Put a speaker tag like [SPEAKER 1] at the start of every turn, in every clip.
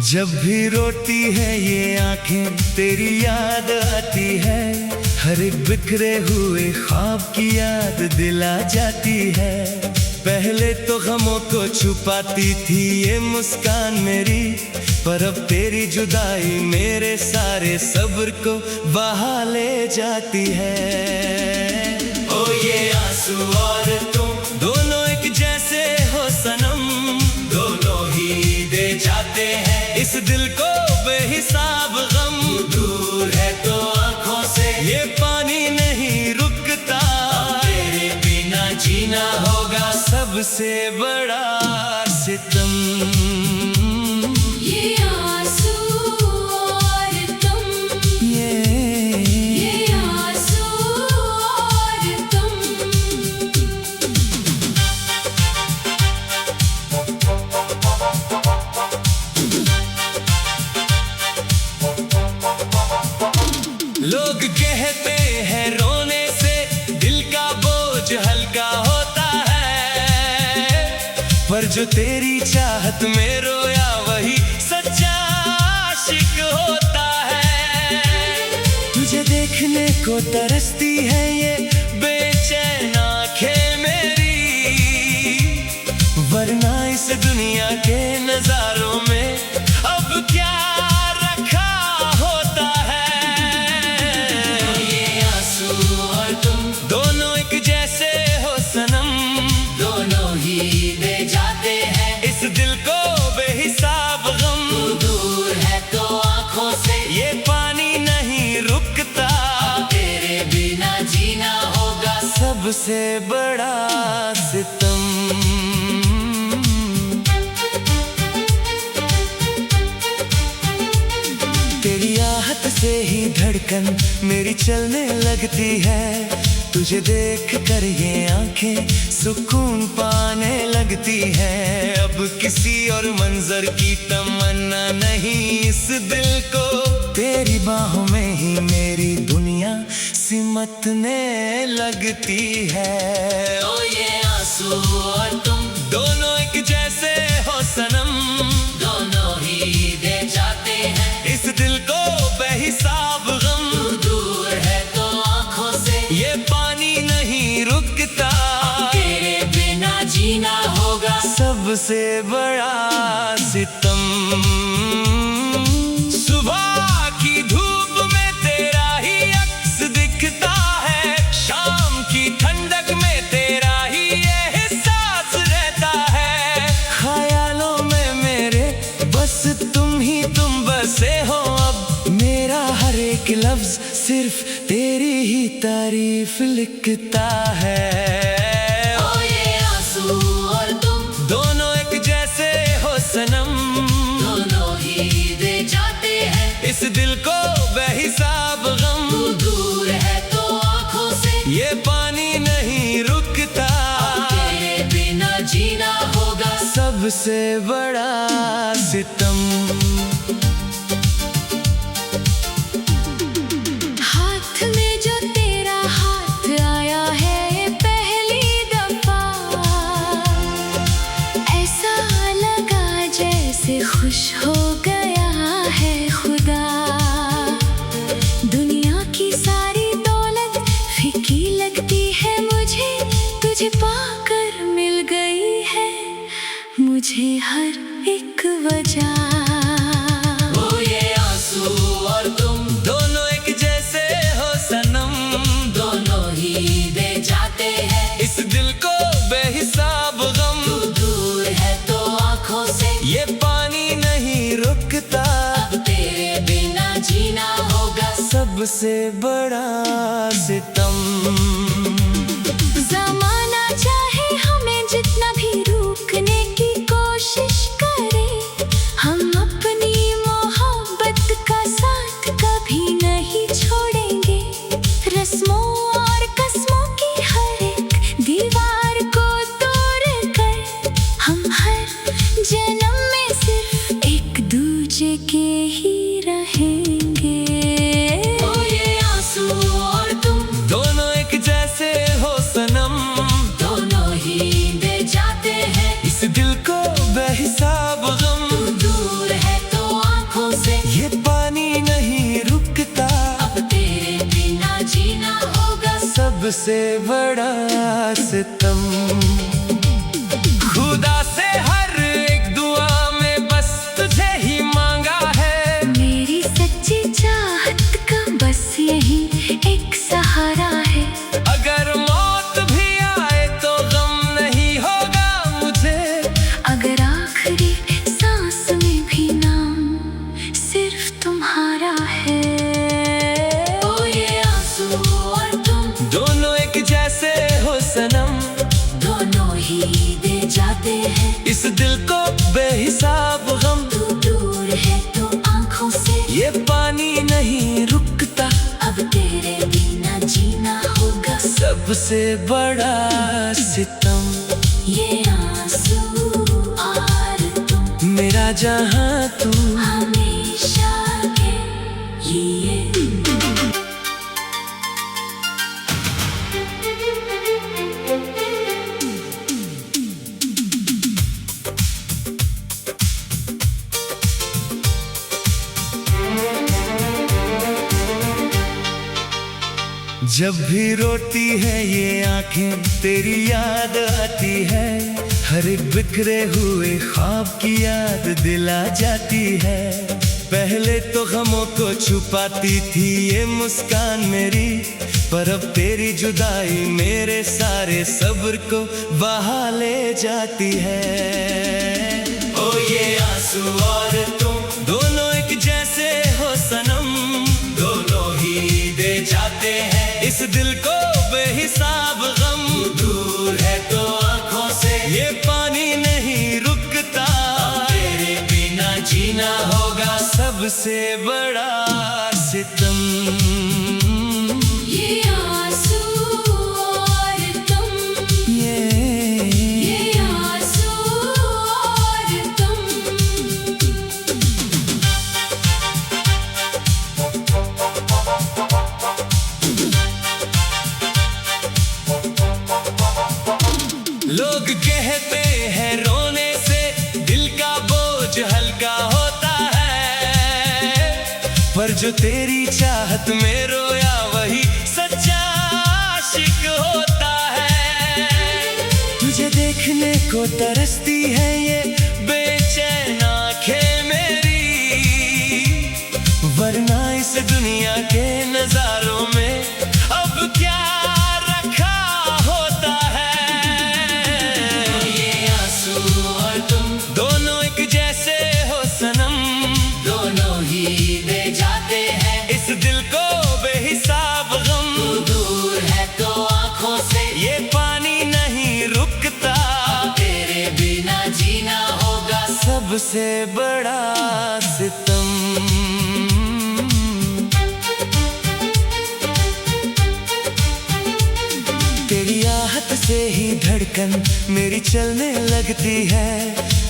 [SPEAKER 1] जब भी रोती है ये आंखें तेरी याद आती है, हर एक बिखरे हुए ख्वाब की याद दिला जाती है। पहले तो गमों को छुपाती थी ये मुस्कान मेरी, पर अब तेरी जुदाई मेरे सारे सब्र को बहा ले जाती है। ओ ये आंसू और तुम दोनों एक जैसे हो सनम, दोनों ही दे जाते हैं इस दिल को बेहिसाब गम। दूर है तो आंखों से ये पानी नहीं रुकता, तेरे बिना जीना होगा सबसे बड़ा सितम।
[SPEAKER 2] ये आंसू और तुम, ये आंसू और तुम।
[SPEAKER 1] लोग कहते हैं रोने से दिल का बोझ हल्का होता है, पर जो तेरी चाहत में रोया वही सच्चा आशिक होता है। तुझे देखने को तरसती है ये बेचैन आंखें मेरी, वरना इस दुनिया के नजारों में अब क्या रखा होता है। ये आंसू और तुम दोनों एक जैसे हो सनम, दोनों ही दे जाते हैं इस दिल को बेहिसाब गम। दूर है तो आंखों से ये पानी नहीं रुकता, तेरे बिना जीना होगा सबसे बड़ा सितम। तेरी आहट से ही धड़कन मेरी चलने लगती है, तुझे देख कर ये आंखें सुकून पाने लगती है। अब किसी और मंजर की तमन्ना नहीं इस दिल को, तेरी बाहों में ही मेरी दुनिया सिमटने लगती है। ओ ये आंसू और तुम दोनों एक जैसे हो सनम, दोनों ही दे जाते हैं इस दिल को बेहिसाब गम। दूर है तो आंखों से ये पानी नहीं रुकता, तेरे बिना जीना होगा सबसे बड़ा सितम। सुबह की धूप में तेरा ही अक्स दिखता है, शाम की ठंडक में तेरा ही ये एहसास रहता है। ख्यालों में मेरे बस तुम बसे हो, अब मेरा हर एक लफ्ज सिर्फ तेरी ही तारीफ लिखता है। ओ ये आंसू और तुम दोनों एक जैसे हो सनम, दोनों ही दे जाते हैं इस दिल को बेहिसाब गम। दूर है तो आंखों से ये पानी नहीं रुकता, तेरे बिना जीना होगा सबसे बड़ा सितम।
[SPEAKER 2] हाथ में जो तेरा हाथ आया है पहली दफा, ऐसा लगा जैसे खुश हो गया है खुदा। दुनिया की सारी दौलत फीकी लगती है मुझे, तुझे पाकर मिल गई है मुझे हर एक वजह।
[SPEAKER 1] ओ ये आंसू और तुम दोनों एक जैसे हो सनम, दोनों ही दे जाते हैं इस दिल को बेहिसाब गम। दूर है तो आंखों से ये पानी नहीं रुकता, अब तेरे बिना जीना होगा सबसे बड़ा सितम।
[SPEAKER 2] ज़माना चाहे हमें जितना भी रोकने की कोशिश करे, हम अपनी मोहब्बत का साथ कभी नहीं छोड़ेंगे। रस्मों और कस्मों की हर एक दीवार को तोड़ कर हम हर जन्म में सिर्फ एक दूजे के ही रहेंगे। ओ ये आंसू
[SPEAKER 1] खुदा से हर एक दुआ में बस तुझे ही मांगा है।
[SPEAKER 2] मेरी सच्ची चाहत का बस यही एक सहारा है।
[SPEAKER 1] अगर मौत भी आए तो गम नहीं होगा मुझे।
[SPEAKER 2] अगर आखिरी सांस में भी नाम सिर्फ तुम्हारा है। ओ ये आंसू और तुम
[SPEAKER 1] दोनों एक जैसे हो सनम,
[SPEAKER 2] दोनों ही दे जाते हैं
[SPEAKER 1] इस दिल को बेहिसाब गम।
[SPEAKER 2] तू दूर है तो आंखों से
[SPEAKER 1] ये पानी नहीं रुकता,
[SPEAKER 2] अब तेरे बिना जीना होगा।
[SPEAKER 1] सबसे बड़ा सितम
[SPEAKER 2] ये आंसू और तुम
[SPEAKER 1] मेरा जहां तू।
[SPEAKER 2] हमेशा के लिए।
[SPEAKER 1] जब भी रोती है ये आंखें तेरी याद आती है। हर एक बिखरे हुए ख्वाब की याद दिला जाती है। पहले तो गमों को छुपाती थी ये मुस्कान मेरी, पर अब तेरी जुदाई मेरे सारे सब्र को बहा ले जाती है। ओ ये आंसू और तुम दोनों एक जैसे हो सनम, दोनों ही दे जाते हैं इस दिल को बेहिसाब गम। दूर है तो आंखों से ये पानी नहीं रुकता, तेरे बिना जीना होगा सबसे बड़ा सितम।
[SPEAKER 2] ये आंसू और तुम ये आंसू और तुम।
[SPEAKER 1] लोग कहते हैं रोने से दिल का बोझ हल्का होता है, पर जो तेरी चाहत में रोया वही सच्चा आशिक होता है। तुझे देखने को तरसती है ये बेचैन आंखें मेरी, वरना इस दुनिया के नजारों में अब क्या रखा होता है। ये आंसू और तुम दोनों एक जैसे हो सनम, दोनों ही दे जाते हैं इस दिल को बेहिसाब गम। दूर है तो आंखों से ये पानी नहीं रुकता, तेरे बिना जीना होगा सबसे बड़ा सितम। तेरी आहट से ही धड़कन मेरी चलने लगती है।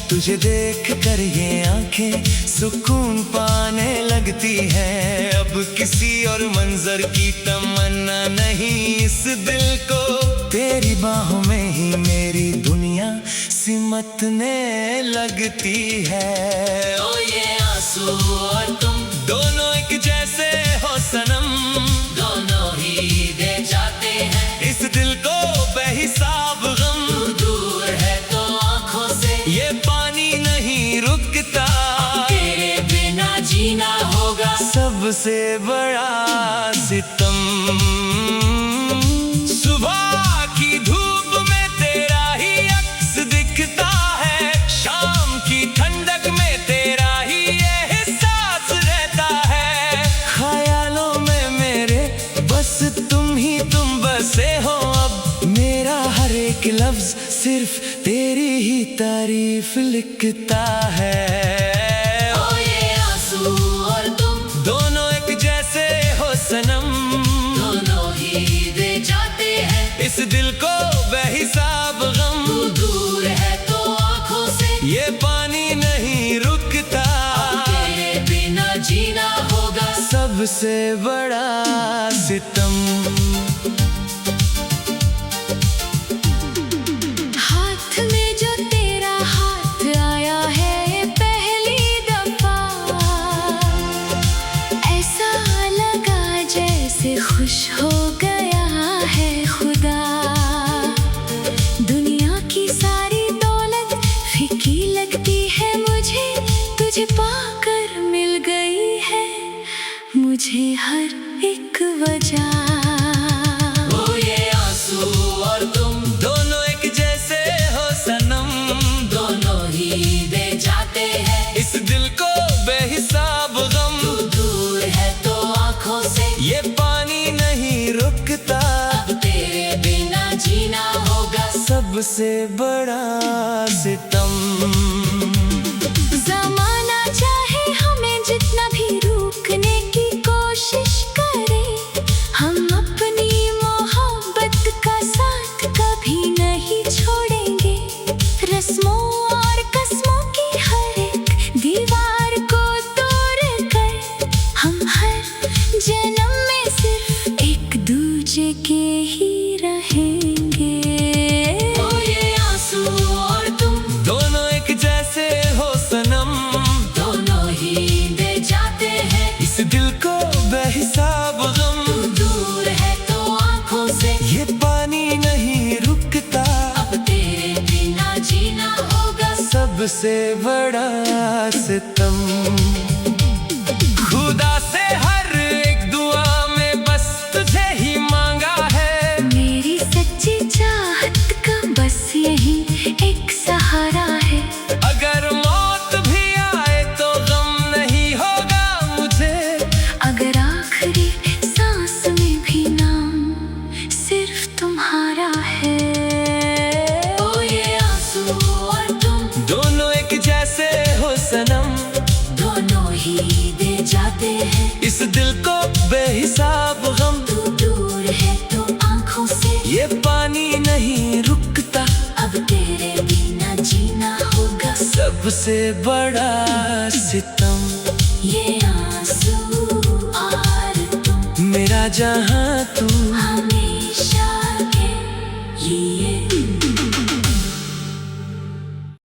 [SPEAKER 1] तुझे देख कर ये आंखें सुकून पाने लगती है। अब किसी और मंजर की तमन्ना नहीं इस दिल को, तेरी बाहों में ही मेरी दुनिया सिमटने लगती है। ओ ये आंसू और तुम दोनों एक जैसे हो सनम, दोनों ही दे जाते हैं इस दिल को बेहिसाब गम। दूर है तो आंखों से ये पानी नहीं रुकता, तेरे बिना जीना होगा सबसे बड़ा सितम। सुबह की धूप में तेरा ही अक्स दिखता है, शाम की ठंडक में तेरा ही एहसास रहता है। ख्यालों में मेरे बस तुम ही तुम बसे हो, अब मेरा हर एक लफ्ज सिर्फ तेरी ही तारीफ लिखता है।
[SPEAKER 2] ओ ये आंसू और तुम
[SPEAKER 1] दोनों एक जैसे हो सनम,
[SPEAKER 2] दोनों ही दे जाते हैं
[SPEAKER 1] इस दिल को बेहिसाब गम।
[SPEAKER 2] दूर है तो आंखों से
[SPEAKER 1] ये पानी नहीं रुकता,
[SPEAKER 2] तेरे बिना जीना होगा
[SPEAKER 1] सबसे बड़ा सितम।
[SPEAKER 2] हाथ में जो तेरा हाथ आया है पहली दफा, ऐसा लगा जैसे खुश हो गया है खुदा। दुनिया की सारी दौलत
[SPEAKER 1] बड़ा सितम।
[SPEAKER 2] जमाना चाहे हमें जितना भी रोकने की कोशिश करे, हम अपनी मोहब्बत का साथ कभी नहीं छोड़ेंगे। रस्मों और कस्मों की हर एक दीवार को तोड़ कर हम हर जन्म में सिर्फ एक दूजे के ही रहेंगे। ओ ये आंसू और तुम
[SPEAKER 1] दोनों एक जैसे हो सनम,
[SPEAKER 2] दोनों ही दे जाते हैं
[SPEAKER 1] इस दिल को बेहिसाब गम।
[SPEAKER 2] तू दूर है तो आंखों से
[SPEAKER 1] ये पानी नहीं रुकता,
[SPEAKER 2] अब तेरे बिना जीना होगा
[SPEAKER 1] सबसे बड़ा सितम। खुदा से हर एक दुआ में बस तुझे ही मांगा है,
[SPEAKER 2] मेरी सच्ची चाहत का बस यही एक सहारा है।
[SPEAKER 1] अगर मौत भी आए तो गम नहीं होगा मुझे,
[SPEAKER 2] अगर आखिरी सांस में भी नाम सिर्फ तुम्हारा है। ओ ये आंसू और तुम
[SPEAKER 1] दोनों एक जैसे हो सनम,
[SPEAKER 2] दोनों ही दे जाते हैं
[SPEAKER 1] इस दिल को बेहिसाब गम।
[SPEAKER 2] तू दूर है तो आंखों से
[SPEAKER 1] ये पानी नहीं रुकता,
[SPEAKER 2] अब तेरे बिना जीना होगा
[SPEAKER 1] सबसे बड़ा सितम।
[SPEAKER 2] ये आंसू और तुम
[SPEAKER 1] मेरा जहां